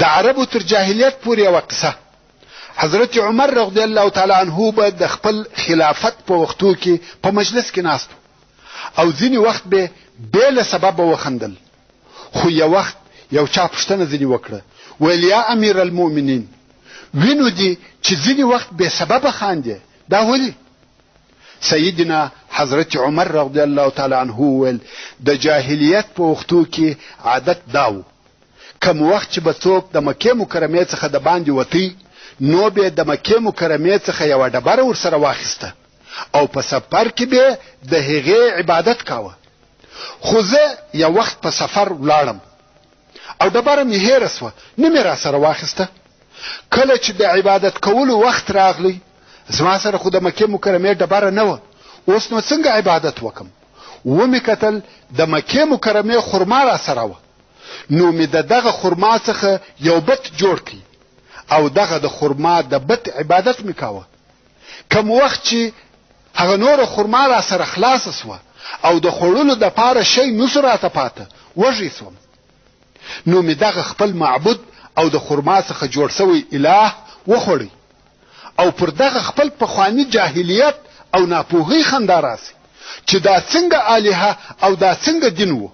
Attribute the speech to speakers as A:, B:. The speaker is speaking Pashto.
A: د عربو تر جاهلیت پورې یوه قصه. حضرت عمر رضی الله تعالی عنه به د خپل خلافت په وختو کې په مجلس کې ناست او ځینې وخت به بې له سببه وخندل. خو یو وخت یو چا پوښتنه ځینې وکړه، ویل یا امیر المؤمنین، وینو دي چې ځینې وخت بې سببه خاندې، دا ولې؟ سیدنا حضرت عمر رضی الله تعالی عنه ویل د جاهلیت په وختو کې عادت داو، کوم وخت چې به څوک د مکې مکرمې څخه د باندې وتی نو به د مکې مکرمې څخه یوه ډبره ورسره واخیسته او په سفر کې به د هغې عبادت کاوه. خو زه یو وخت په سفر ولاړم او ډبره مې هېره سوه، نه مې راسره واخیسته. کله چې د عبادت کولو وخت راغلی زما سره خو د مکې مکرمې ډبره نه وه، اوس نو څنګه عبادت وکم؟ ومې کتل د مکې مکرمې خرما راسره وه، نو مې د دغه خرما څخه یو بت جوړ کړي او دغه د خرما د بت عبادت مې کاوه. کم وخت چې هغه نوره خرما راسره خلاصه سوه او د خوړلو دپاره شی نسو راته پاته، وږی سوم، نو مې دغه خپل معبود او د خرما څخه جوړ سوی اله وخوړی او پر دغه خپل پخوانی جاهلیت او ناپوهۍ خندا راسي چې دا څنګه الهه او دا څنګه دین و.